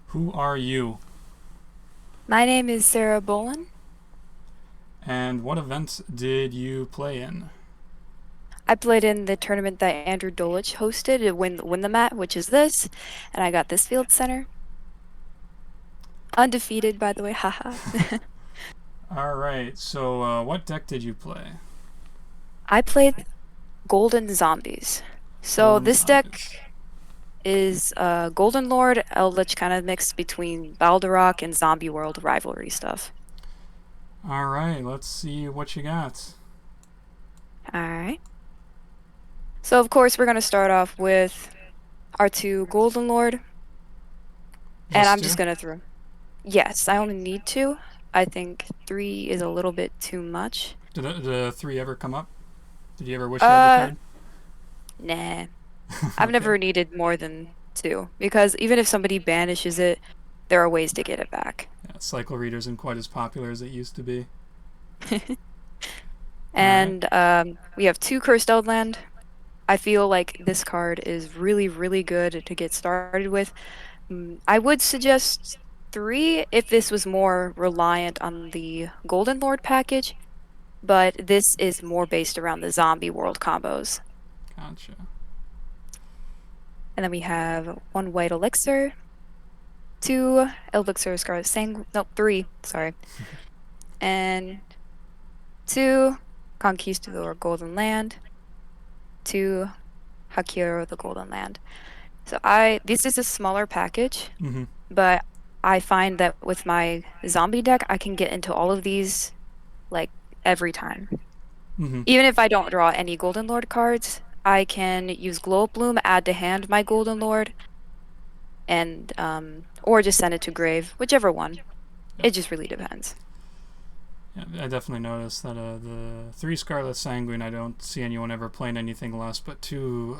Who are you? My name is Sarah Bolen. And what events did you play in? I played in the tournament that Andrew Dolich hosted to win the mat, which is this, and I got this field center. Undefeated, by the way, haha. Alright, so what deck did you play? I played Golden Zombies. So Golden this deck Zombies. is Golden Lord, Eldlich kind of mixed between Baldarok and Zombie World rivalry stuff. Alright, let's see what you got. All right. So of course we're gonna start off with our two Golden Lord, and Just I'm just two? gonna throw. Yes, I only need two. I think three is a little bit too much. Did the three ever come up? Did you ever wish you had the Uh, card? nah. I've Okay. never needed more than two because even if somebody banishes it, there are ways to get it back. Yeah, Cycle Reader isn't quite as popular as it used to be. Alright. And we have two Cursed Eldland. I feel like this card is really, really good to get started with. I would suggest three if this was more reliant on the Golden Lord package, but this is more based around the zombie world combos. Gotcha. And then we have one white elixir, two elixir scarlet sang no, three, sorry. And two Conquistador Golden Land, two Hakiro the Golden Land. So this is a smaller package, Mm-hmm. but I find that with my zombie deck, I can get into all of these like every time. Mm-hmm. Even if I don't draw any Golden Lord cards, I can use Glow Up Bloom, add to hand my Golden Lord, and or just send it to grave, whichever one. Yep. It just really depends. Yeah, I definitely noticed that the three Scarlet Sanguine, I don't see anyone ever playing anything less, but two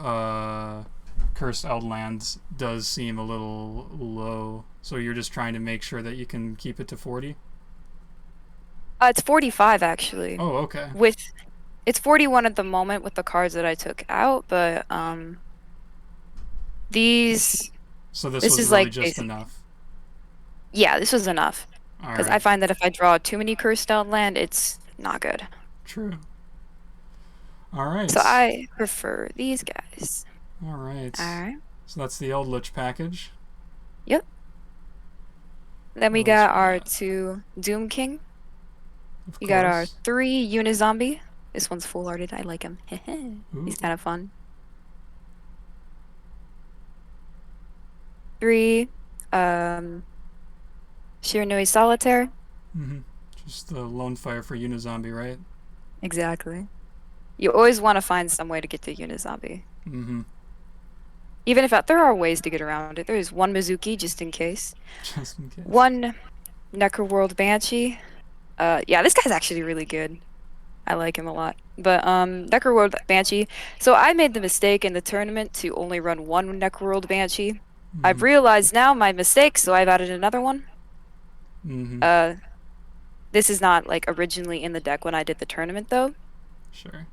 Cursed Eldlands does seem a little low. So you're just trying to make sure that you can keep it to 40? It's 45 actually. Oh, okay. With It's 41 at the moment with the cards that I took out, but these So this this was is really like just basic. enough. Yeah, this was enough. All Because I right. find that if I draw too many cursed out land, it's not good. True. All So right. I prefer these guys. All right. All right. So that's the Eldlich package. Yep. Then we What else got we our got? two Doom King. Of We got our course. three Unizombie. This one's full arted. I like him. Ooh. He's kind of fun. Three Shiranui Solitaire. Mm-hmm. Just the lone fire for Unizombie, right? Exactly. You always want to find some way to get to Unizombie. Mm-hmm. Even if there are ways to get around it. There's one Mizuki just in case. Just in case. One Necroworld Banshee. Yeah, this guy's actually really good. I like him a lot. But Necroworld Banshee. So I made the mistake in the tournament to only run one Necroworld Banshee. Mm-hmm. I've realized now my mistake, so I've added another one. Mm-hmm. Uh, this is not like originally in the deck when I did the tournament though. Sure.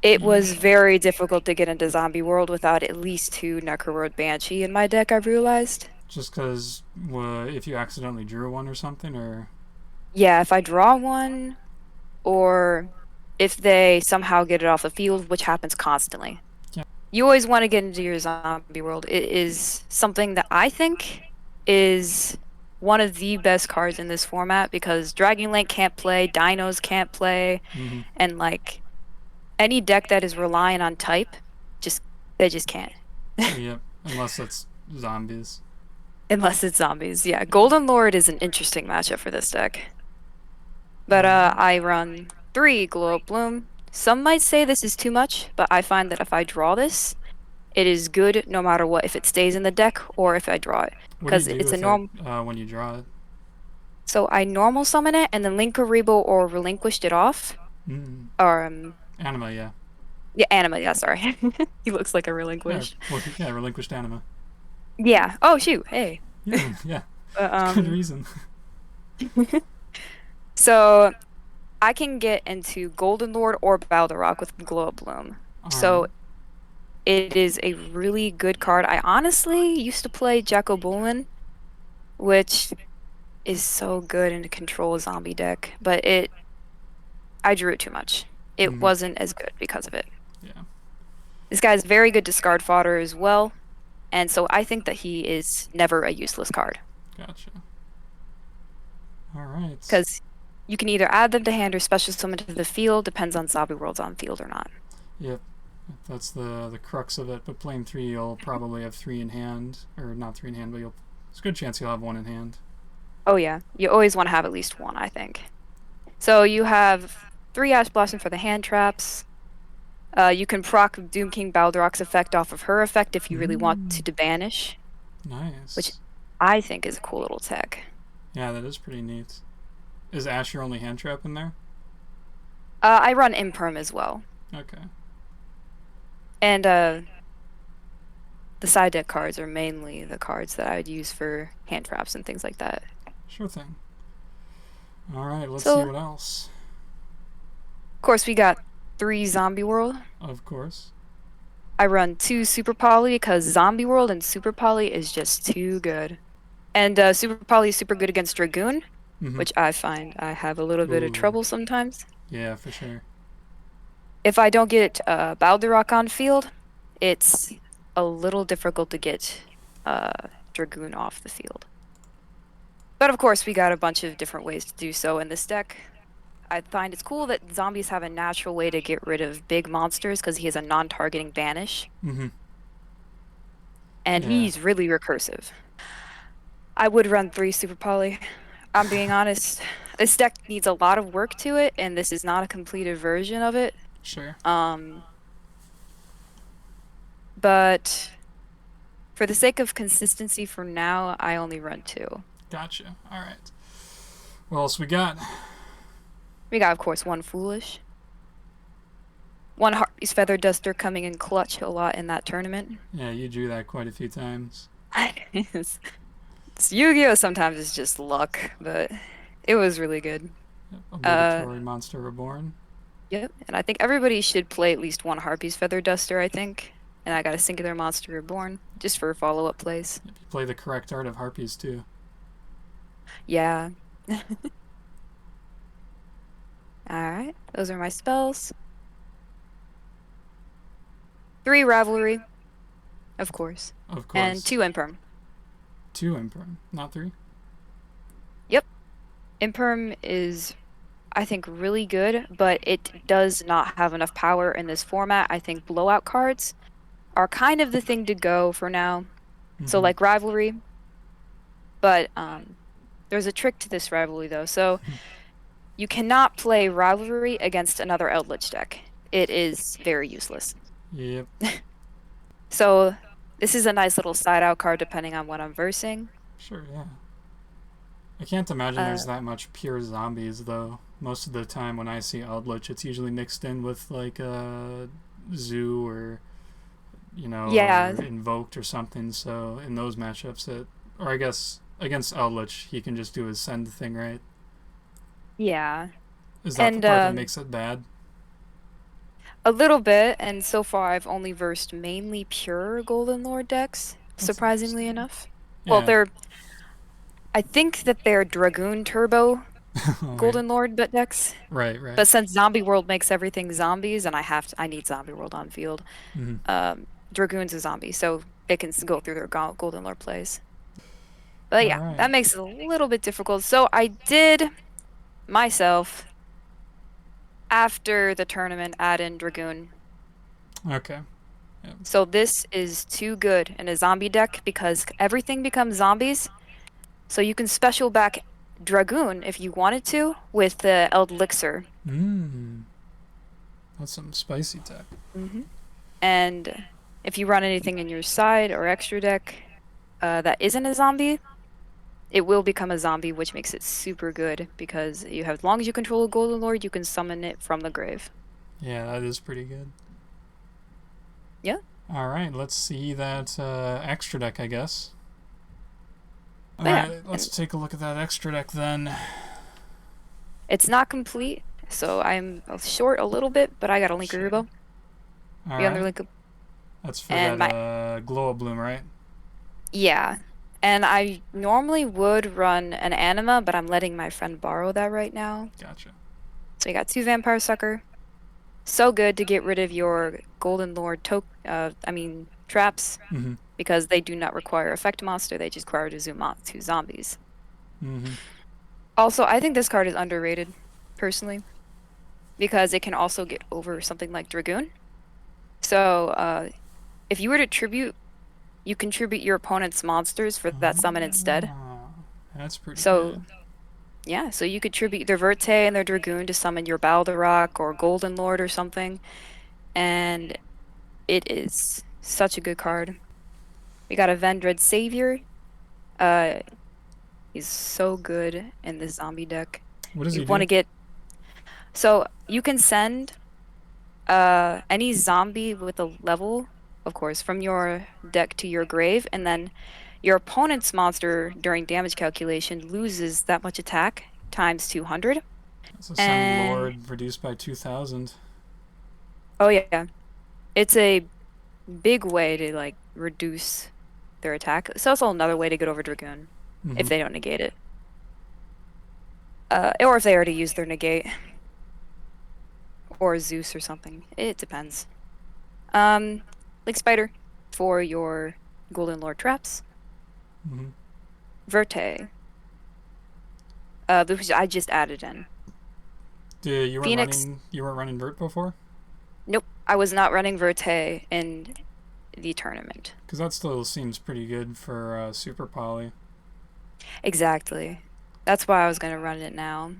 It was Yeah. very difficult to get into Zombie World without at least two Necroworld Banshee in my deck, I've realized. Just because if you accidentally drew one or something, or Yeah, if I draw one, or if they somehow get it off the field, which happens constantly. yeah, You always want to get into your zombie world. It is something that I think is one of the best cards in this format because Dragon Link can't play, Dinos can't play, mm-hmm. and like any deck that is relying on type, just they just can't. Yep. Unless it's zombies. Unless it's zombies. Yeah, Yeah. Golden Lord is an interesting matchup for this deck. All But right. I run three Glow Up Bloom. Some might say this is too much, but I find that if I draw this, it is good no matter what, if it stays in the deck or if I draw it. What do you Because do it's a with it norm. when you draw it? So I normal summon it and then Linkuriboh or relinquished it off. Mm. Or Anima, yeah. yeah, anima, yeah, sorry. He looks like a Yeah. relinquished. Well, yeah. Relinquished anima. Yeah. Oh shoot, hey. Yeah. Yeah. But, Good reason. so I can get into Golden Lord or Baldarok with Glow Up Bloom. All right. So It is a really good card. I honestly used to play Bolen, which is so good in a control zombie deck, but I drew it too much. It Mm-hmm. wasn't as good because of it. Yeah. This guy's very good discard fodder as well, and so I think that he is never a useless card Gotcha. All right. because you can either add them to hand or special summon to the field, depends on zombie worlds on field or not. Yep. That's the crux of it. But playing three, you'll probably have three in hand, or not three in hand, but you'll. It's a good chance you'll have one in hand. Oh yeah, you always want to have at least one, I think. So you have 3 Ash Blossom for the hand traps. You can proc Doom King Baldaroc's effect off of her effect if you really want to banish, which Nice. I think is a cool little tech. Yeah, that is pretty neat. Is Ash your only hand trap in there? I run Imperm as well. Okay. And the side deck cards are mainly the cards that I would use for hand traps and things like that. Sure thing. All right, let's So, see of what else. course, we got 3 Zombie World. Of course. I run 2 Super Poly because Zombie World and Super Poly is just too good. And Super Poly is super good against Dragoon, Mm-hmm. which I find I have a little bit of Ooh. trouble sometimes. Yeah, for sure. If I don't get Baldarok on field, it's a little difficult to get Dragoon off the field. But of course, we got a bunch of different ways to do so in this deck. I find it's cool that zombies have a natural way to get rid of big monsters because he has a non-targeting banish. Mm-hmm. And Yeah. he's really recursive. I would run 3 Super Poly. I'm being honest. This deck needs a lot of work to it, and this is not a completed version of it. Sure. But for the sake of consistency for now, I only run 2. Gotcha. All right. What else we got? We got, of course, 1 Foolish. 1 Harpy's Feather Duster coming in clutch a lot in that tournament. Yeah, you drew that quite a few times. It's Yu-Gi-Oh! Sometimes it's just luck, but it was really good. Yep. Obligatory Monster Reborn. Yep, and I think everybody should play at least 1 Harpy's Feather Duster, I think. And I got a Singular Monster Reborn, just for follow-up plays. If you play the correct art of Harpies, too. Yeah. Alright, those are my spells. 3 Ravelry, of course. Of course. And 2 Imperm. 2 Imperm, not 3? Yep. Imperm is, I think, really good, but it does not have enough power in this format. I think blowout cards are kind of the thing to go for now. Mm-hmm. So like Rivalry. But there's a trick to this Rivalry, though. So you cannot play Rivalry against another Eldlich deck. It is very useless. Yep. So this is a nice little side-out card depending on what I'm versing. Sure, yeah. I can't imagine there's that much pure zombies, though. Most of the time when I see Eldlich, it's usually mixed in with, like, Zoo or, Yeah. or Invoked or something. So in those matchups, or I guess against Eldlich, he can just do his send thing, right? Yeah. Is that the part that makes it bad? A little bit, and so far I've only versed mainly pure Golden Lord decks, surprisingly enough. Yeah. Well, I think that they're Dragoon Turbo Golden Lord decks. Right. But since Zombie World makes everything zombies, and I need Zombie World on field, Dragoon's a zombie, so it can go through their Golden Lord plays. But yeah, that makes it a little bit difficult. So I did myself, after the tournament, add in Dragoon. Okay. Yep. So this is too good in a zombie deck because everything becomes zombies. So you can special back Dragoon if you wanted to with the Eldlich. That's some spicy tech. And if you run anything in your side or extra deck that isn't a zombie, it will become a zombie, which makes it super good because you have, as long as you control a Golden Lord, you can summon it from the grave. Yeah, that is pretty good. Yeah. All right, let's see that extra deck, I guess. All right, let's take a look at that extra deck then. It's not complete, so I'm short a little bit, but I got a Link Rubo. All right. Link That's for And that my glow bloom, right? yeah. And I normally would run an anima, but I'm letting my friend borrow that right now. Gotcha. So we got 2 Vampire Sucker. So good to get rid of your Golden Lord traps Mm-hmm. because they do not require effect monster, they just require to zoom out to zombies. Mm-hmm. Also, I think this card is underrated, personally, because it can also get over something like Dragoon. So, if you were to tribute, you contribute your opponent's monsters for that summon instead. Oh, that's pretty So, good. yeah, so you could tribute their Verte and their Dragoon to summon your Baldarok or Golden Lord or something, and it is such a good card. We got a Vendread Savior. Uh, he's so good in this zombie deck. What does You he want do? to get so you can send any zombie with a level, of course, from your deck to your grave, and then your opponent's monster during damage calculation loses that much attack times 200. So send And Lord reduced by 2,000. oh yeah, it's a big way to like reduce their attack. It's also another way to get over Dragoon Mm-hmm. if they don't negate it. Or if they already used their negate. Or Zeus or something. It depends. Like Spider for your Golden Lord traps. Mm-hmm. Verte, which I just added in. You weren't Phoenix, running. You weren't running Vert before, nope, I was not running Verte in the tournament. because that still seems pretty good for Super Poly. Exactly. That's why I was going to run it now.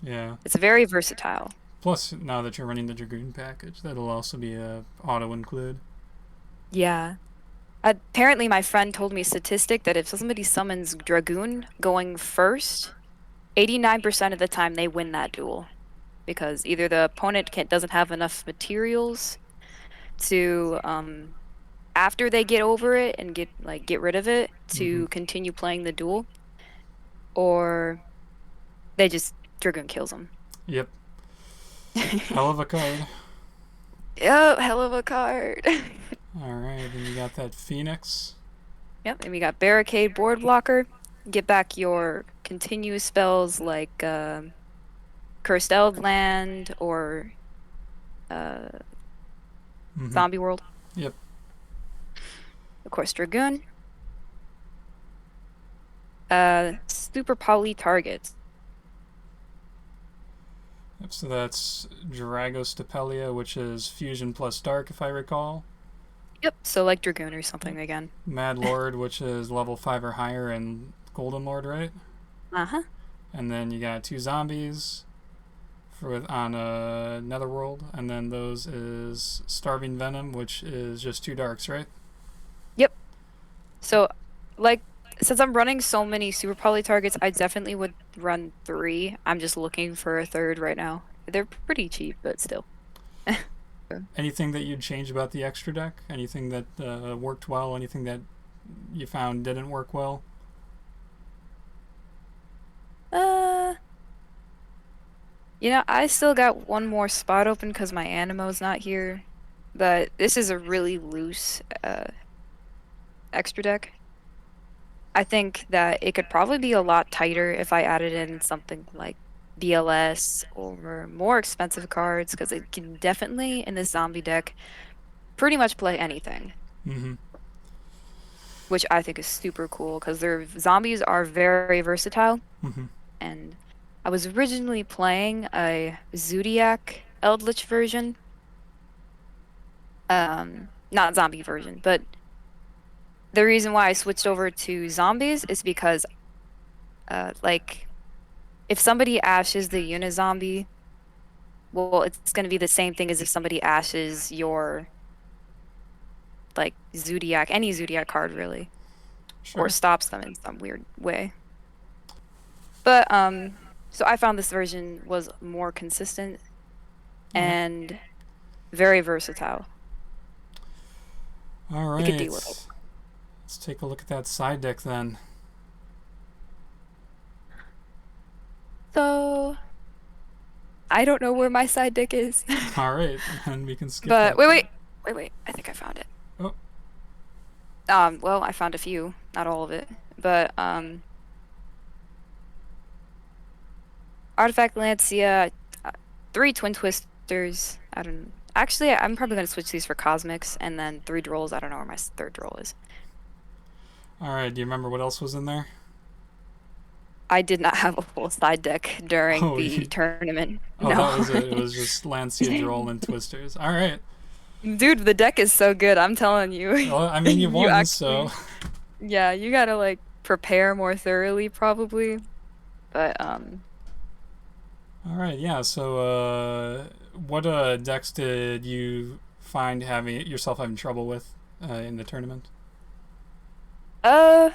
Yeah. It's very versatile. Plus, now that you're running the Dragoon package, that'll also be a auto include. Yeah. Apparently, my friend told me a statistic that if somebody summons Dragoon going first, 89% of the time they win that duel. Because either the opponent doesn't have enough materials to after they get over it and get rid of it Mm-hmm. to continue playing the duel, or they just Dragoon kills them. Yep. Hell of a card. Yep, hell of a card. All right, and you got that Phoenix. Yep, and we got Barricade Board Blocker. Get back your continuous spells like Cursed Eldland or uh, Mm-hmm. Zombie World. Yep. Of course, Dragoon. Super poly targets. Yep. So that's Dragostapelia, which is Fusion plus Dark, if I recall. Yep, so like Dragoon or something Yep. again. Mad Lord, which is level 5 or higher, and Golden Lord, right? Uh-huh. And then you got 2 zombies on Netherworld, and then those is Starving Venom, which is just 2 darks, right? Yep. So, like, since I'm running so many super poly targets, I definitely would run 3. I'm just looking for a third right now. They're pretty cheap, but still. Anything that you'd change about the extra deck? Anything that worked well? Anything that you found didn't work well? Uh, I still got one more spot open because my Animo's not here. But this is a really loose extra deck. I think that it could probably be a lot tighter if I added in something like BLS or more expensive cards because it can definitely, in this zombie deck, pretty much play anything, Mm-hmm. which I think is super cool because their zombies are very versatile. Mm-hmm. And I was originally playing a Zodiac Eldlich version. Not zombie version, but the reason why I switched over to zombies is because, like, if somebody ashes the Unizombie, well, it's going to be the same thing as if somebody ashes your, like, Zodiac, any Zodiac card, really, or Sure. stops them in some weird way. But, so I found this version was more consistent Okay. and very versatile. All It could right. deal with it. Let's take a look at that side deck then. So, I don't know where my side deck is. All right, and we can skip But that. wait. I think I found it. Oh, Well, I found a few, not all of it, but Artifact Lancia, uh, three Twin Twisters. I don't. Actually, I'm probably gonna switch these for Cosmics, and then three Drolls. I don't know where my third Droll is. All right. Do you remember what else was in there? I did not have a full side deck during Oh, the tournament. oh, that No. was it. It was just Lancia, Droll, and Twisters. All right. Dude, the deck is so good, I'm telling you. Well, I mean, you You won, so. actually, yeah, you gotta like prepare more thoroughly probably. But All right. Yeah. So, what decks did you find having yourself having trouble with in the tournament? uh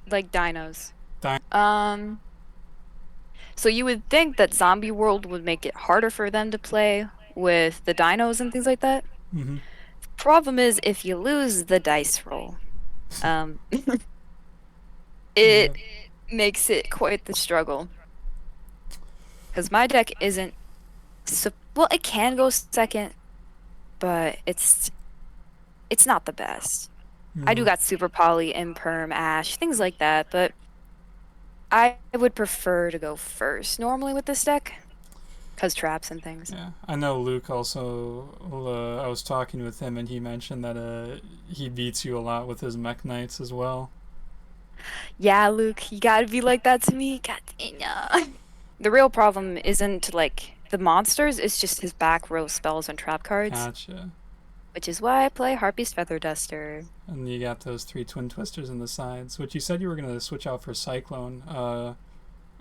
like dinos. Di- Um so you would think that Zombie World would make it harder for them to play with the dinos and things like that. mm-hmm. Problem is if you lose the dice roll, um it Yep. makes it quite the struggle. Because my deck isn't well, it can go second, but it's not the best. I do Mm-hmm. got Super Poly, Imperm, Ash, things like that, but I would prefer to go first normally with this deck because traps and things. Yeah, I know Luke also. I was talking with him, and he mentioned that he beats you a lot with his Mech Knights as well. Yeah, Luke, you gotta be like that to me. God dang ya. The real problem isn't like the monsters, it's just his back row spells and trap cards, Gotcha. which is why I play Harpy's Feather Duster. And you got those three Twin Twisters in the sides, which you said you were gonna switch out for Cyclone.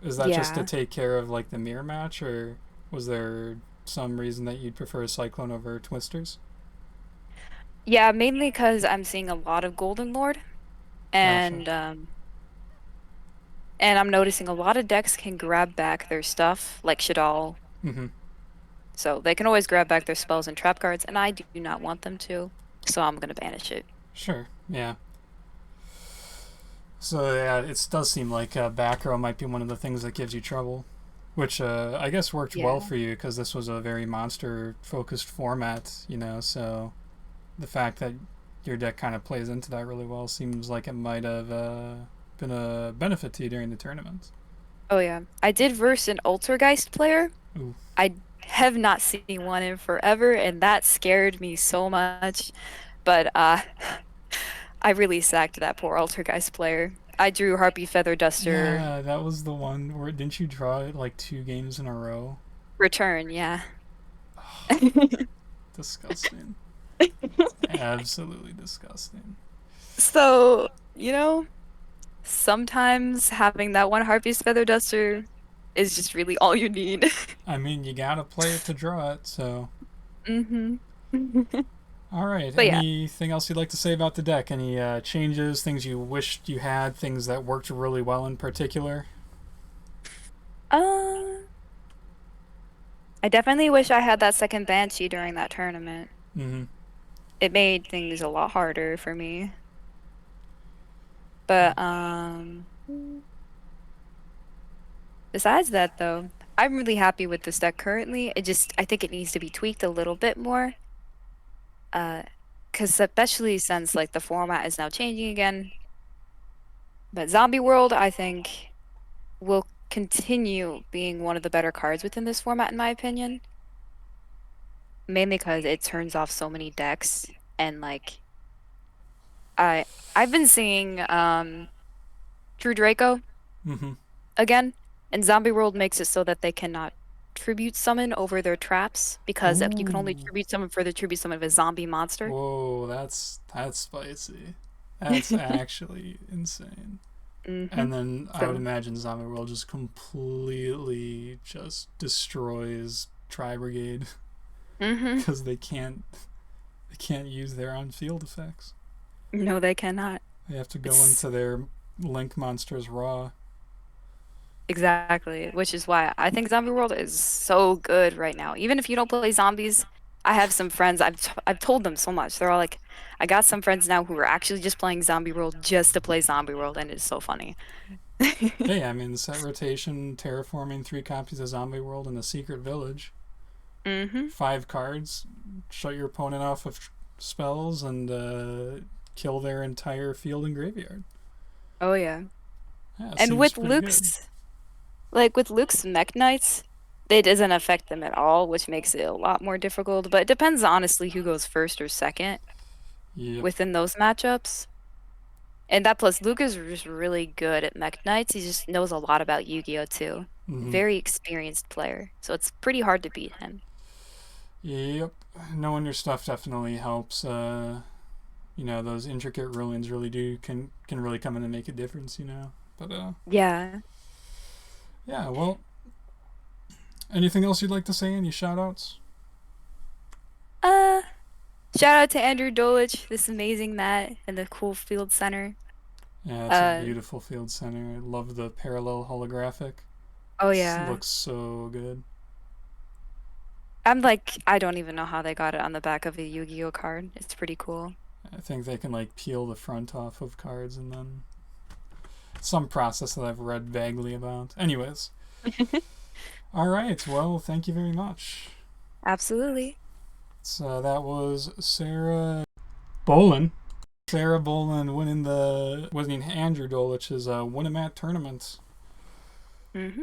Is that just to Yeah. take care of like the mirror match, or was there some reason that you'd prefer Cyclone over Twisters? Yeah, mainly because I'm seeing a lot of Golden Lord, Gotcha. and I'm noticing a lot of decks can grab back their stuff, like Shadal. Mm-hmm. So they can always grab back their spells and trap cards, and I do not want them to. So I'm gonna banish it. Sure. Yeah. So yeah, it does seem like back row might be one of the things that gives you trouble, which I guess worked well Yeah. for you because this was a very monster focused format, you know. So the fact that your deck kind of plays into that really well seems like it might have been a benefit to you during the tournament. Oh yeah. I did verse an Altergeist player. Ooh. I have not seen one in forever, and that scared me so much. But I really sacked that poor Altergeist player. I drew Harpy Feather Duster Yeah, that was the one where didn't you draw it like 2 games in a row? return, yeah. Disgusting. Absolutely disgusting. So, sometimes having that one Harpy's Feather Duster is just really all you need. I mean, you gotta play it to draw it, so. hmm All right. But yeah, Anything else you'd like to say about the deck? Any changes, things you wished you had, things that worked really well in particular? uh, I definitely wish I had that second Banshee during that tournament. Mm-hmm. It made things a lot harder for me. But besides that though, I'm really happy with this deck currently. I think it needs to be tweaked a little bit more. Because especially since like the format is now changing again. But Zombie World, I think, will continue being one of the better cards within this format, in my opinion. Mainly because it turns off so many decks, and like I I've been seeing True Draco Mm-hmm. again, and Zombie World makes it so that they cannot tribute summon over their traps because you can only Ooh. tribute summon for the tribute summon of a zombie monster. Whoa, that's spicy. That's actually insane. hmm And then I would So, imagine Zombie World just completely just destroys Tri Brigade hmm because they can't use their on field effects. No, they cannot. They have to go It's into their Link monsters raw. exactly, which is why I think Zombie World is so good right now. Even if you don't play zombies, I have some friends. I've told them so much. They're all like, I got some friends now who are actually just playing Zombie World just to play Zombie World, and it's so funny. Hey, I mean, set rotation, terraforming 3 copies of Zombie World in a secret village. Mm-hmm. 5 cards, shut your opponent off of spells, and kill their entire field and graveyard. Oh yeah. Yeah, it And seems with pretty good. Luke's Mech Knights, it doesn't affect them at all, which makes it a lot more difficult. But it depends honestly who goes first or second Yep. within those matchups. And that plus Luke is just really good at Mech Knights. He just knows a lot about Yu-Gi-Oh too. Mm-hmm. Very experienced player. So it's pretty hard to beat him. Yep. Knowing your stuff definitely helps. Those intricate rulings really can really come in and make a difference. But Yeah. yeah. Well, anything else you'd like to say? Any shout outs? Uh, Shout out to Andrew Dolich, this amazing mat and the cool field center. Yeah, it's a Uh, beautiful field center. I love the parallel holographic. oh It yeah. looks so good. I'm like, I don't even know how they got it on the back of a Yu-Gi-Oh card. It's pretty cool. I think they can like peel the front off of cards and then some process that I've read vaguely about. Anyways, all right. Well, thank you very much. Absolutely. So that was Sarah Bolen. Sarah Bolen winning Andrew Dolich's Win-A-Mat tournament. Mm-hmm.